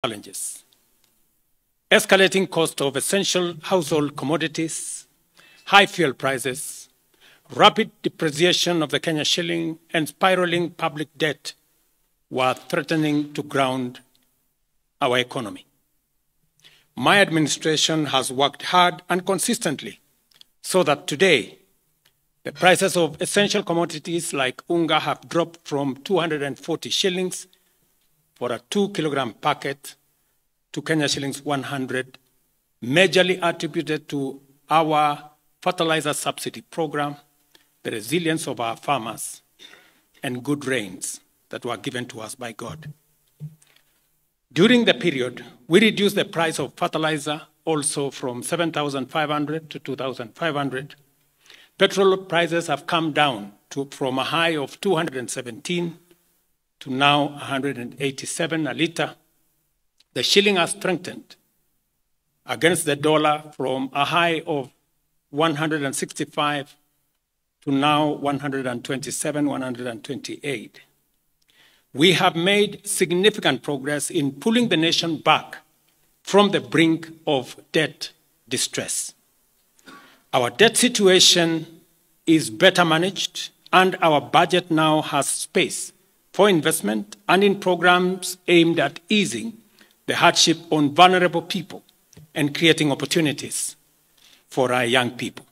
challenges. Escalating cost of essential household commodities, high fuel prices, rapid depreciation of the Kenya shilling, and spiraling public debt were threatening to ground our economy. My administration has worked hard and consistently so that today, the prices of essential commodities like unga have dropped from 240 shillings for a 2-kilogram packet to Kenya shillings 100, majorly attributed to our fertilizer subsidy program, the resilience of our farmers, and good rains that were given to us by God. During the period, we reduced the price of fertilizer also from 7,500 to 2,500. Petrol prices have come down from a high of 217 to now 187 a litre. The shilling has strengthened against the dollar from a high of 165 to now 127, 128. We have made significant progress in pulling the nation back from the brink of debt distress. Our debt situation is better managed, and our budget now has space for investment and in programs aimed at easing the hardship on vulnerable people and creating opportunities for our young people.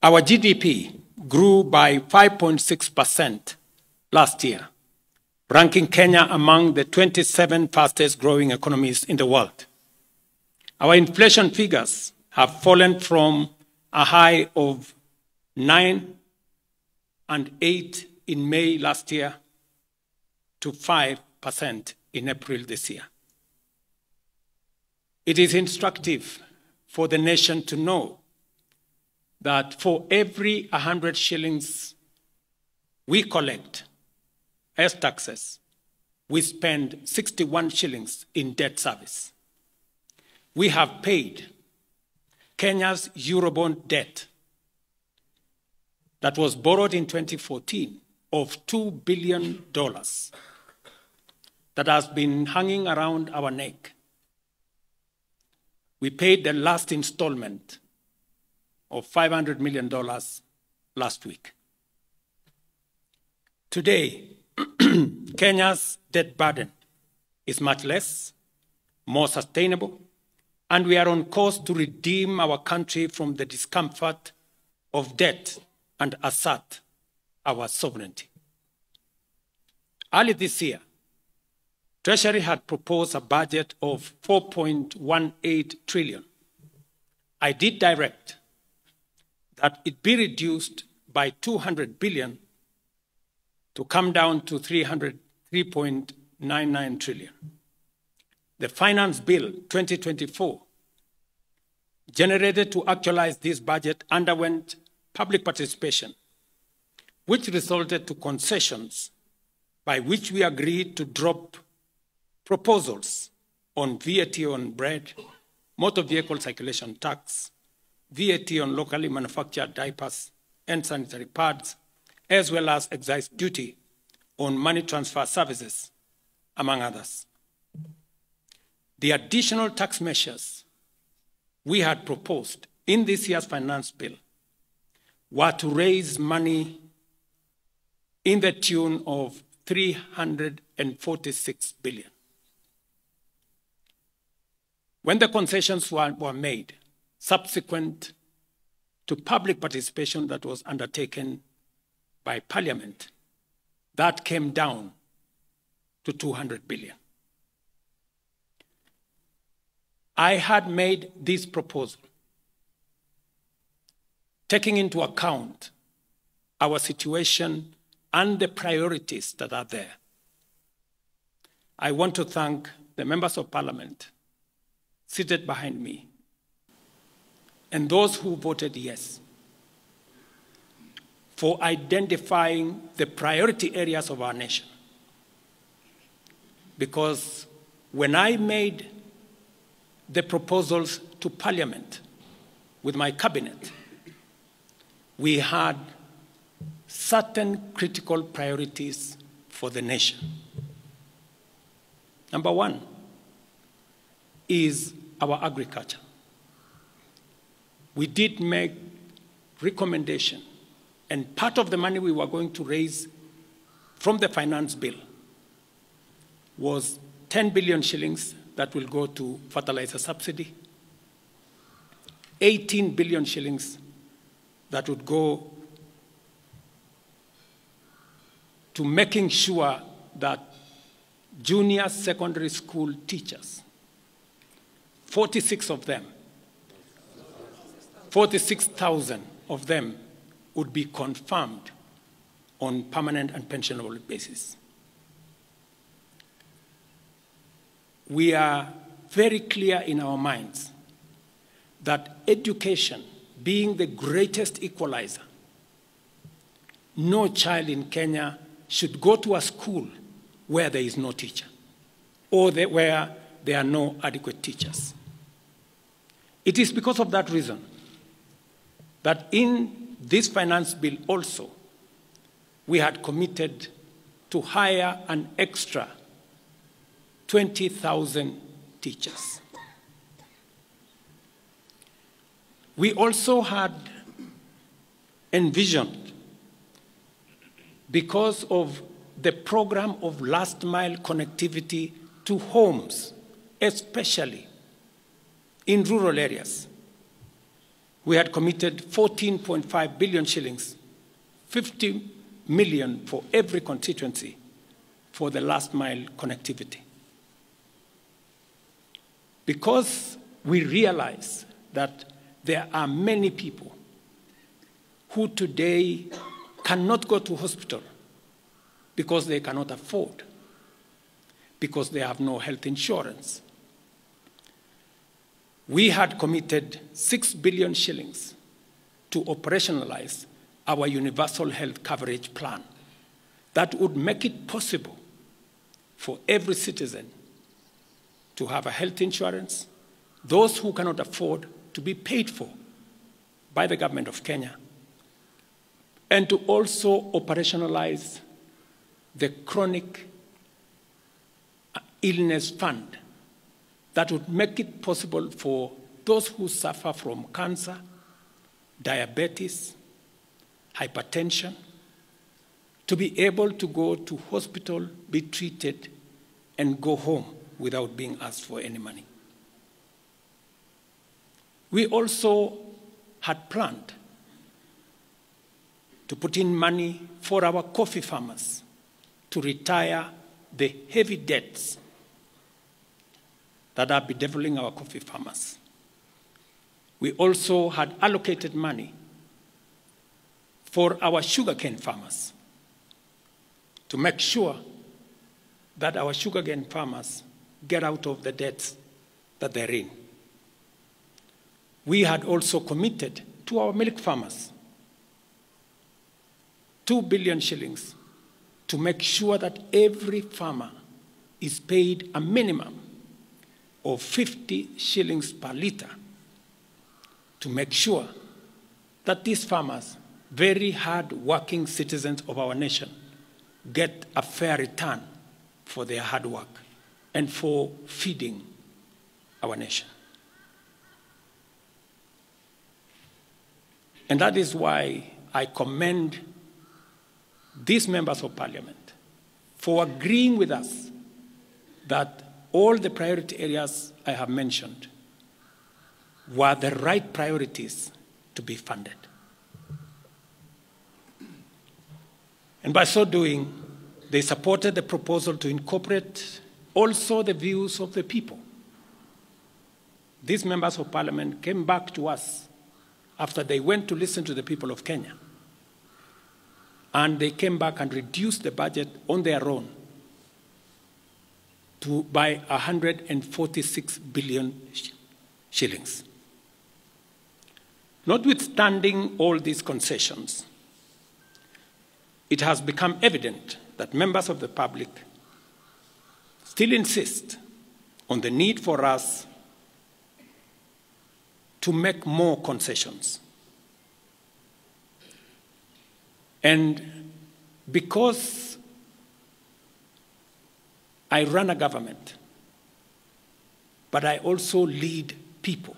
Our GDP grew by 5.6% last year, ranking Kenya among the 27 fastest growing economies in the world. Our inflation figures have fallen from a high of 9 and 8 in May last year to 5% in April this year. It is instructive for the nation to know that for every 100 shillings we collect as taxes, we spend 61 shillings in debt service. We have paid Kenya's Eurobond debt that was borrowed in 2014 of $2 billion that has been hanging around our neck. We paid the last installment of $500 million last week. Today, Kenya's debt burden is much less, more sustainable, and we are on course to redeem our country from the discomfort of debt and assert our sovereignty. Early this year, Treasury had proposed a budget of 4.18 trillion. I did direct that it be reduced by 200 billion to come down to 3.99 trillion. The Finance Bill 2024, generated to actualize this budget, underwent public participation, which resulted to concessions by which we agreed to drop proposals on VAT on bread, motor vehicle circulation tax, VAT on locally manufactured diapers and sanitary pads, as well as excise duty on money transfer services, among others. The additional tax measures we had proposed in this year's finance bill were to raise money in the tune of 346 billion. When the concessions were made, subsequent to public participation that was undertaken by Parliament, that came down to 200 billion. I had made this proposal taking into account our situation and the priorities that are there. I want to thank the members of Parliament seated behind me and those who voted yes for identifying the priority areas of our nation. Because when I made the proposals to Parliament with my cabinet, we had certain critical priorities for the nation. Number one is our agriculture. We did make recommendation, and part of the money we were going to raise from the finance bill was 10 billion shillings that will go to fertilizer subsidy, 18 billion shillings that would go to making sure that junior secondary school teachers, 46 of them, 46,000 of them would be confirmed on permanent and pensionable basis. We are very clear in our minds that education, being the greatest equalizer, no child in Kenya should go to a school where there is no teacher or where there are no adequate teachers. It is because of that reason that in this finance bill also, we had committed to hire an extra 20,000 teachers. We also had envisioned, because of the program of last mile connectivity to homes, especially in rural areas, we had committed 14.5 billion shillings, 50 million for every constituency for the last mile connectivity. Because we realize that there are many people who today cannot go to hospital because they cannot afford, because they have no health insurance. We had committed 6 billion shillings to operationalize our universal health coverage plan that would make it possible for every citizen to have a health insurance, those who cannot afford to be paid for by the government of Kenya, and to also operationalize the chronic illness fund that would make it possible for those who suffer from cancer, diabetes, hypertension, to be able to go to hospital, be treated, and go home without being asked for any money. We also had planned to put in money for our coffee farmers to retire the heavy debts that are bedeviling our coffee farmers. We also had allocated money for our sugarcane farmers to make sure that our sugarcane farmers get out of the debts that they're in. We had also committed to our milk farmers 2 billion shillings to make sure that every farmer is paid a minimum of 50 shillings per litre to make sure that these farmers, very hard-working citizens of our nation, get a fair return for their hard work and for feeding our nation. And that is why I commend these members of parliament for agreeing with us that all the priority areas I have mentioned were the right priorities to be funded. And by so doing, they supported the proposal to incorporate also the views of the people. These members of parliament came back to us after they went to listen to the people of Kenya. And they came back and reduced the budget on their own by 146 billion shillings. Notwithstanding all these concessions, it has become evident that members of the public still insist on the need for us to make more concessions. And because I run a government but I also lead people.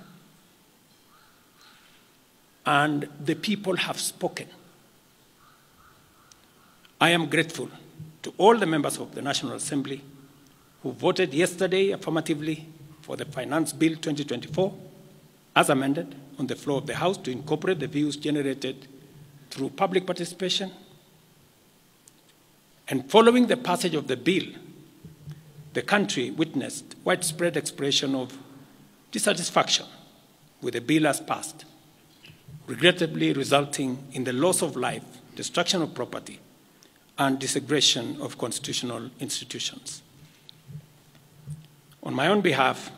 And the people have spoken. I am grateful to all the members of the National Assembly who voted yesterday affirmatively for the Finance Bill 2024 as amended on the floor of the House to incorporate the views generated through public participation. And following the passage of the bill, the country witnessed widespread expression of dissatisfaction with the bill as passed, regrettably resulting in the loss of life, destruction of property, and desecration of constitutional institutions. On my own behalf,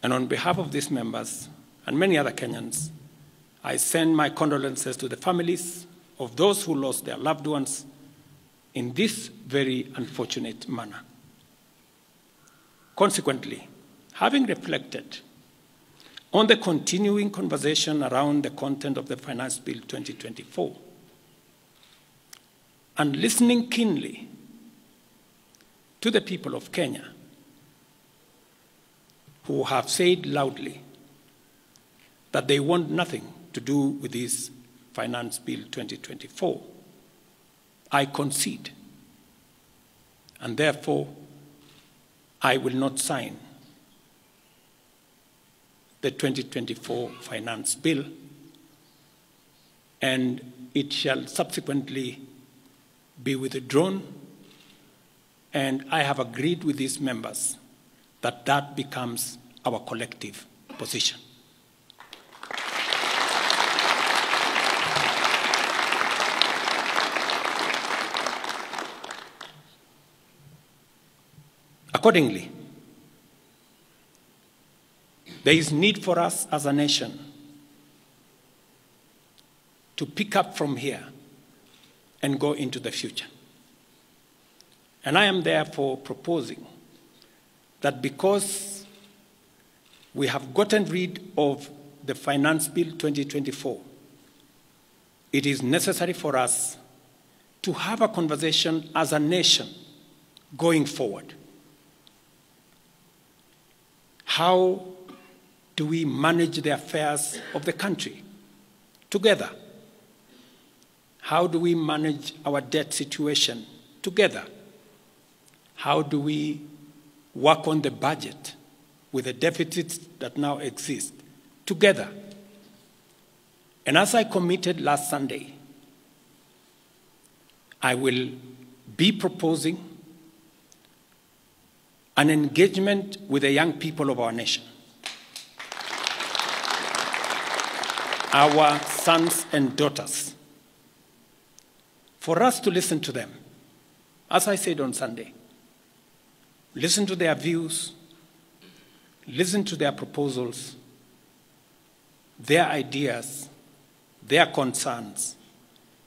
and on behalf of these members and many other Kenyans, I send my condolences to the families of those who lost their loved ones in this very unfortunate manner. Consequently, having reflected on the continuing conversation around the content of the Finance Bill 2024, and listening keenly to the people of Kenya who have said loudly that they want nothing to do with this Finance Bill 2024, I concede, and therefore I will not sign the 2024 Finance Bill, and it shall subsequently be withdrawn, and I have agreed with these members that that becomes our collective position. Accordingly, there is need for us as a nation to pick up from here and go into the future. And I am therefore proposing that because we have gotten rid of the Finance Bill 2024, it is necessary for us to have a conversation as a nation going forward. How do we manage the affairs of the country together? How do we manage our debt situation together? How do we work on the budget with the deficits that now exist together? And as I committed last Sunday, I will be proposing an engagement with the young people of our nation, our sons and daughters, for us to listen to them. As I said on Sunday, listen to their views, listen to their proposals, their ideas, their concerns,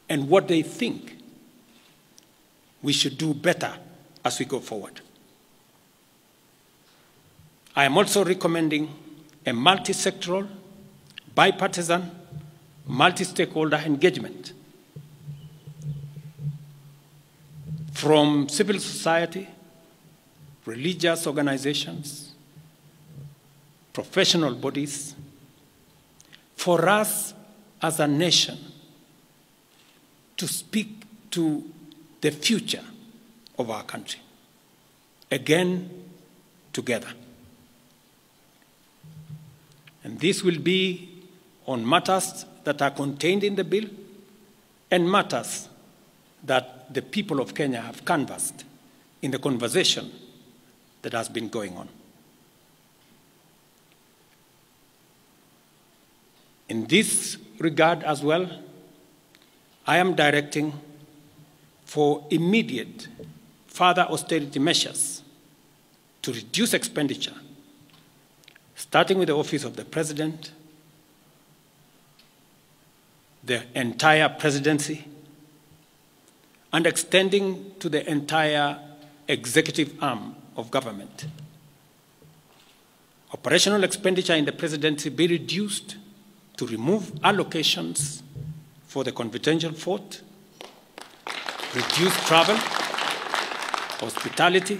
and what they think we should do better as we go forward. I am also recommending a multi-sectoral, bipartisan, multi-stakeholder engagement from civil society, religious organizations, professional bodies, for us as a nation to speak to the future of our country, again, together. And this will be on matters that are contained in the bill and matters that the people of Kenya have canvassed in the conversation that has been going on. In this regard as well, I am directing for immediate further austerity measures to reduce expenditure, starting with the Office of the President, the entire presidency, and extending to the entire executive arm of government. Operational expenditure in the presidency be reduced to remove allocations for the confidential fort, reduce travel, hospitality,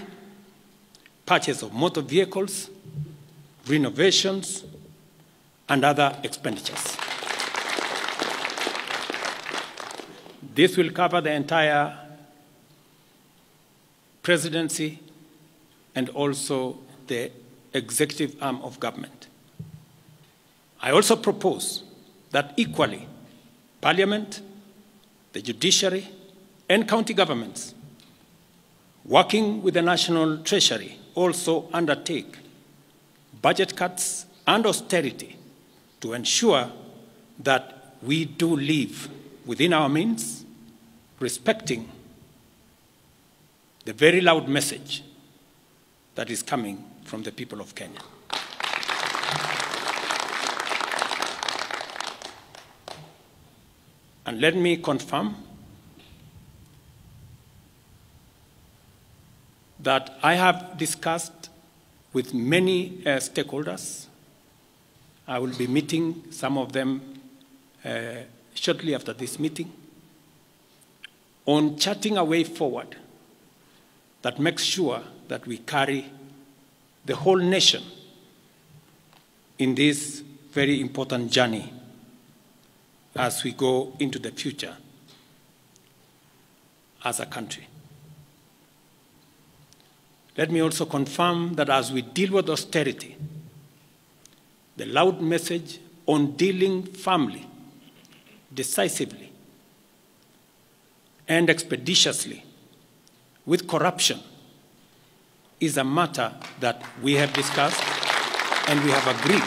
purchase of motor vehicles, renovations, and other expenditures. This will cover the entire presidency and also the executive arm of government. I also propose that equally, Parliament, the judiciary, and county governments, working with the National Treasury, also undertake budget cuts and austerity to ensure that we do live within our means, respecting the very loud message that is coming from the people of Kenya. And let me confirm that I have discussed with many stakeholders. I will be meeting some of them shortly after this meeting on charting a way forward that makes sure that we carry the whole nation in this very important journey as we go into the future as a country. Let me also confirm that as we deal with austerity, the loud message on dealing firmly, decisively, and expeditiously with corruption is a matter that we have discussed and we have agreed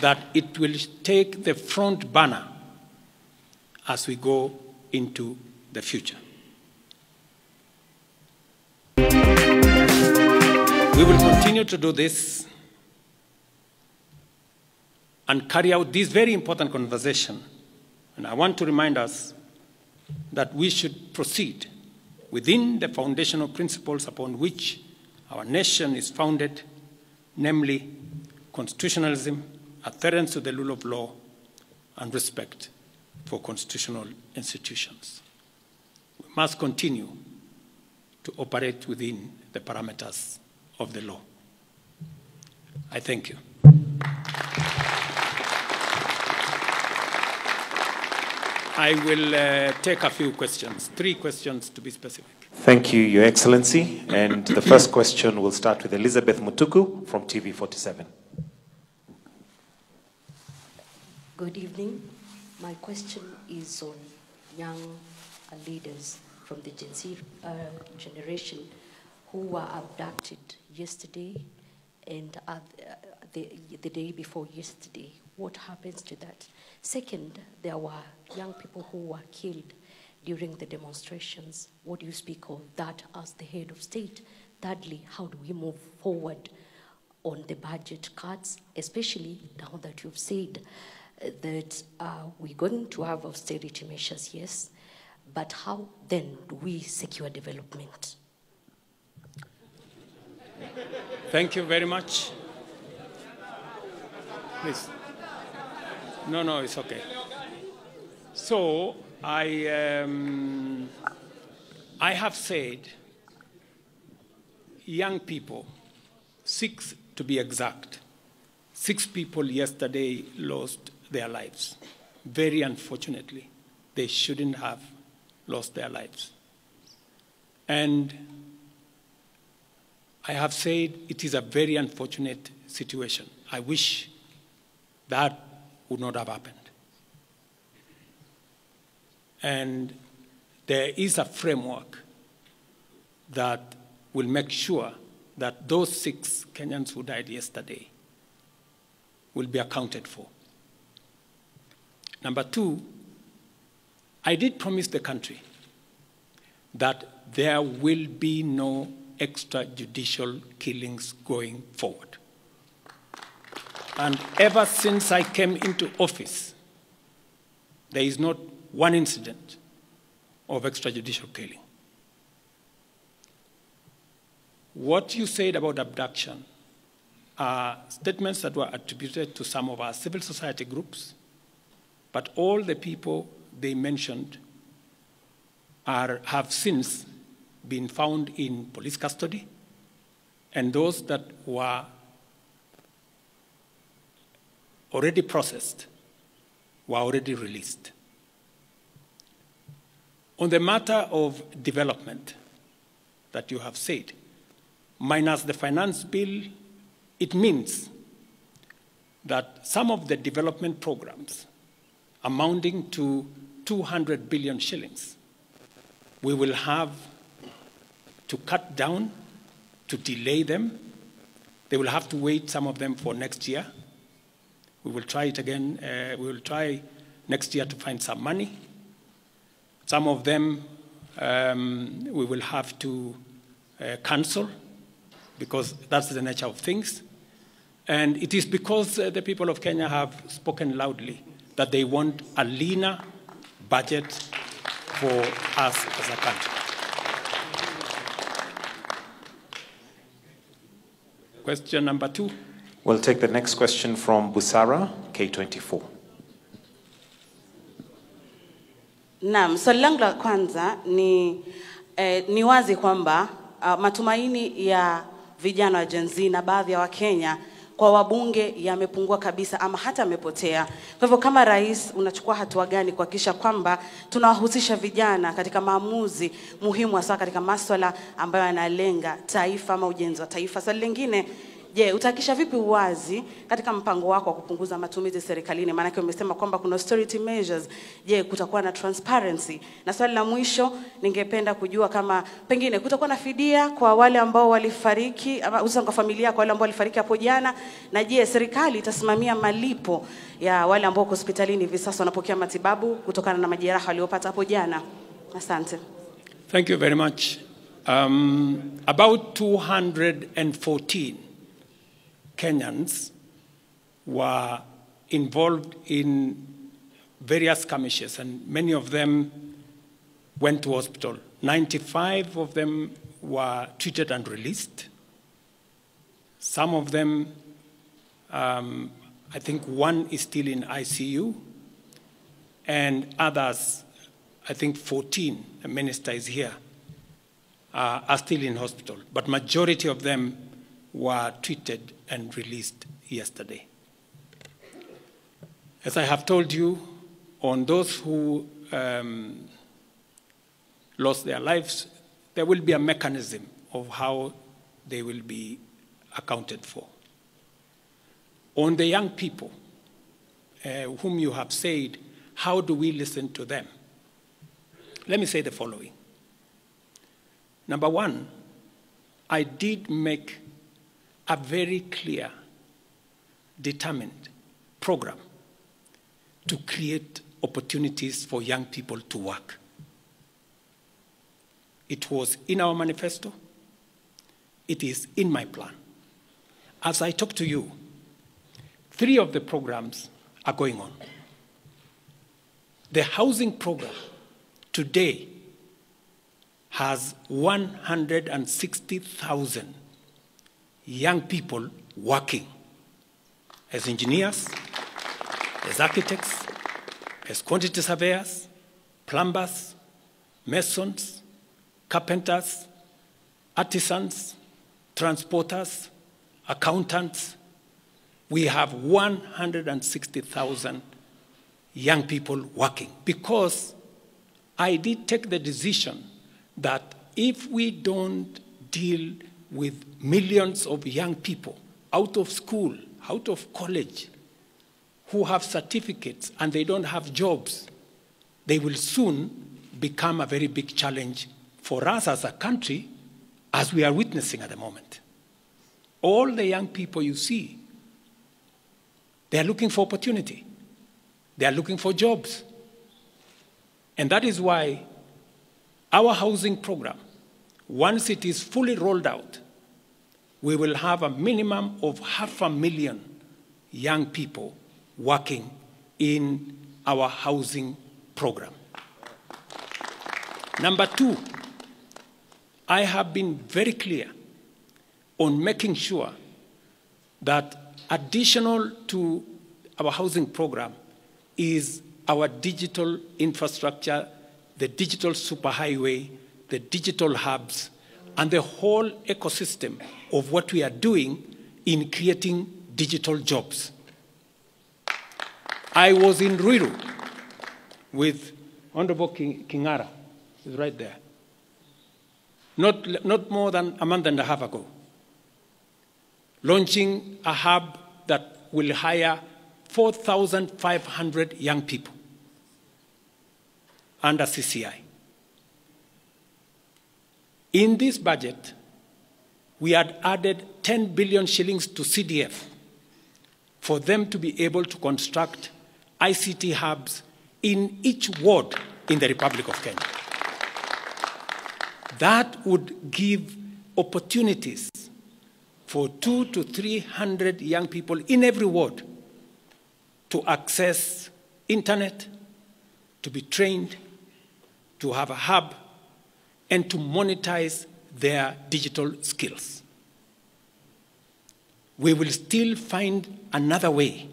that it will take the front banner as we go into the future. We will continue to do this and carry out this very important conversation. And I want to remind us that we should proceed within the foundational principles upon which our nation is founded, namely constitutionalism, adherence to the rule of law, and respect for constitutional institutions. We must continue to operate within the parameters of the law. I thank you. I will take a few questions, 3 questions to be specific. Thank you, Your Excellency. And the first question will start with Elizabeth Mutuku from TV47. Good evening. My question is on young leaders from the Gen Z generation who were abducted yesterday and the day before yesterday. What happens to that? Second, there were young people who were killed during the demonstrations. What do you speak of that as the head of state? Thirdly, how do we move forward on the budget cuts, especially now that you've said that we're going to have austerity measures, yes, but how then do we secure development? Thank you very much. Please. No, it's okay. So I have said young people, 6 to be exact, 6 people yesterday lost their lives. Very unfortunately, they shouldn't have lost their lives. And I have said it is a very unfortunate situation. I wish that would not have happened. And there is a framework that will make sure that those 6 Kenyans who died yesterday will be accounted for. Number 2, I did promise the country that there will be no extrajudicial killings going forward. And ever since I came into office, there is not one incident of extrajudicial killing. What you said about abduction are statements that were attributed to some of our civil society groups, but all the people they mentioned have since been found in police custody and those that were already processed were already released. On the matter of development that you have said, minus the finance bill, it means that some of the development programs amounting to 200 billion shillings, we will have to cut down, to delay them. They will have to wait, some of them, for next year. We will try it again. We will try next year to find some money. Some of them we will have to cancel, because that's the nature of things. And it is because the people of Kenya have spoken loudly that they want a leaner budget for us as a country. Question number 2. We'll take the next question from Busara, K24. Naam, swali langu la kwanza ni wazi kwamba matumaini ya vijana wa Gen Z na baadhi ya Wakenya kwa wabunge yamepungua kabisa ama hata yamepotea. Kwa hivyo kama rais unachukua hatua gani kuhakikisha kwamba tunawahusisha vijana katika maamuzi muhimu hasa katika masuala ambayo yanalenga taifa ama ujenzi wa taifa? Swali lingine, je, utahakikisha vipi uwazi katika mpango wako wa kupunguza matumizi serikalini? Maana yake umesema kwamba kuna austerity measures. Je, kutakuwa na transparency? Na swali la mwisho, ningependa kujua kama pengine kutakuwa na fidia kwa wale ambao walifariki ama hususan kwa familia kwa wale ambao walifariki hapo jana, na je, serikali itasimamia malipo ya wale ambao hospitalini hivi sasa wanapokea matibabu kutokana na majeraha waliopata hapo jana? Asante. Thank you very much. About 214 Kenyans were involved in various skirmishes, and many of them went to hospital. 95 of them were treated and released. Some of them, I think one is still in ICU, and others, I think 14, the minister is here, are still in hospital. But majority of them were treated and released yesterday. As I have told you, on those who lost their lives, there will be a mechanism of how they will be accounted for. On the young people whom you have said, how do we listen to them? Let me say the following. Number one, I did make a very clear, determined program to create opportunities for young people to work. It was in our manifesto. It is in my plan. As I talk to you, 3 of the programs are going on. The housing program today has 160,000 young people working as engineers, as architects, as quantity surveyors, plumbers, masons, carpenters, artisans, transporters, accountants. We have 160,000 young people working, because I did take the decision that if we don't deal with millions of young people out of school, out of college, who have certificates and they don't have jobs, they will soon become a very big challenge for us as a country, as we are witnessing at the moment. All the young people you see, they are looking for opportunity. They are looking for jobs. And that is why our housing program, once it is fully rolled out, we will have a minimum of 500,000 young people working in our housing program. Number 2, I have been very clear on making sure that additional to our housing program is our digital infrastructure, the digital superhighway, the digital hubs, and the whole ecosystem of what we are doing in creating digital jobs. I was in Ruiru with Honorable Kingara, who's right there, not more than a month and a half ago, launching a hub that will hire 4,500 young people under CCI. In this budget, we had added 10 billion shillings to CDF for them to be able to construct ICT hubs in each ward in the Republic of Kenya. That would give opportunities for 200 to 300 young people in every ward to access internet, to be trained, to have a hub, and to monetize their digital skills. We will still find another way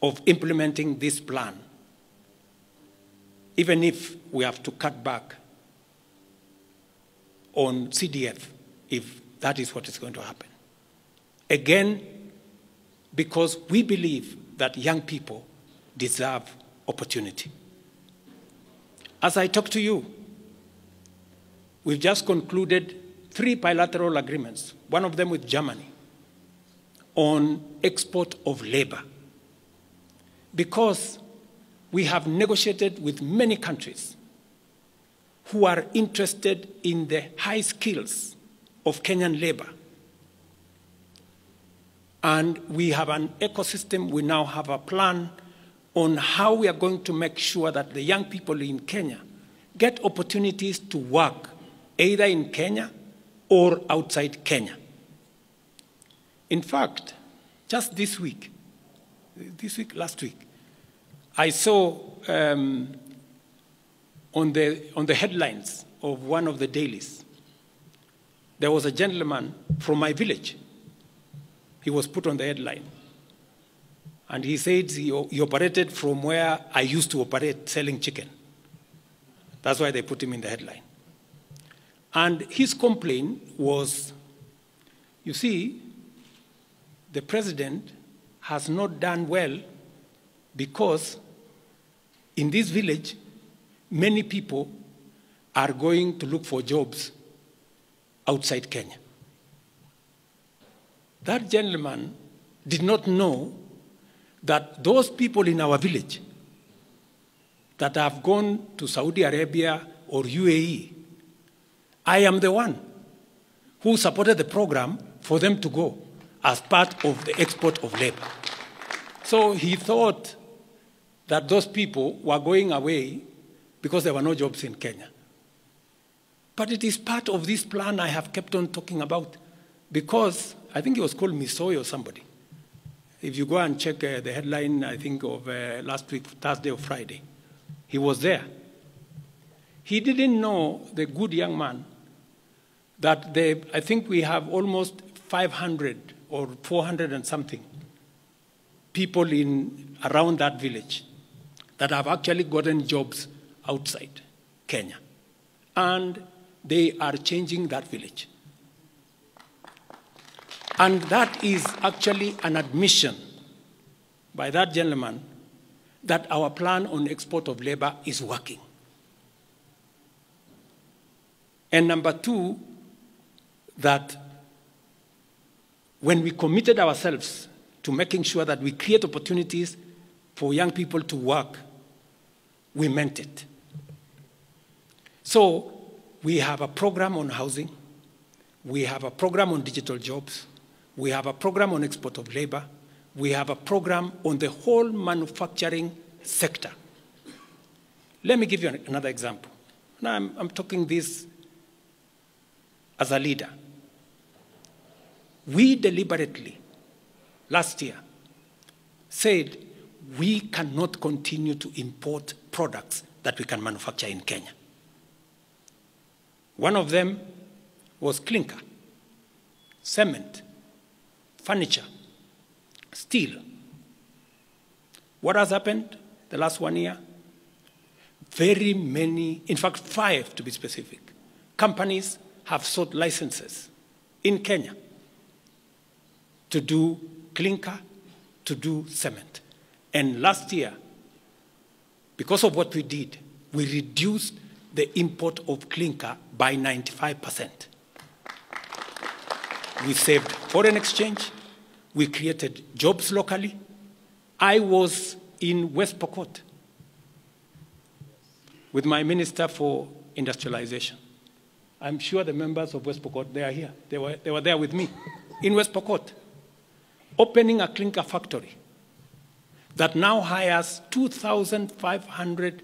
of implementing this plan, even if we have to cut back on CDF, if that is what is going to happen. Again, because we believe that young people deserve opportunity. As I talk to you, we've just concluded 3 bilateral agreements, one of them with Germany, on export of labor. Because we have negotiated with many countries who are interested in the high skills of Kenyan labor. And we have an ecosystem, we now have a plan on how we are going to make sure that the young people in Kenya get opportunities to work either in Kenya or outside Kenya. In fact, just last week, I saw on the headlines of one of the dailies, there was a gentleman from my village. He was put on the headline. And he said he operated from where I used to operate, selling chicken. That's why they put him in the headline. And his complaint was, you see, the president has not done well because in this village, many people are going to look for jobs outside Kenya. That gentleman did not know that those people in our village that have gone to Saudi Arabia or UAE, I am the one who supported the program for them to go as part of the export of labor. So he thought that those people were going away because there were no jobs in Kenya. But it is part of this plan I have kept on talking about, because I think it was called Misoy or somebody. If you go and check the headline, I think of last week, Thursday or Friday, he was there. He didn't know, the good young man, that I think we have almost 500 or 400 and something people around that village that have actually gotten jobs outside Kenya. And they are changing that village. And that is actually an admission by that gentleman that our plan on export of labor is working. And number two, that when we committed ourselves to making sure that we create opportunities for young people to work, we meant it. So we have a program on housing, we have a program on digital jobs, we have a program on export of labor, we have a program on the whole manufacturing sector. Let me give you another example. Now I'm talking this as a leader. We deliberately, last year, said we cannot continue to import products that we can manufacture in Kenya. One of them was clinker, cement, furniture, steel. What has happened the last 1 year? Very many, in fact 5 to be specific, companies have sought licenses in Kenya to do clinker, to do cement. And last year, because of what we did, we reduced the import of clinker by 95%. We saved foreign exchange. We created jobs locally. I was in West Pokot with my Minister for Industrialization. I'm sure the members of West Pokot, they are here. They were there with me in West Pokot, opening a clinker factory that now hires 2,500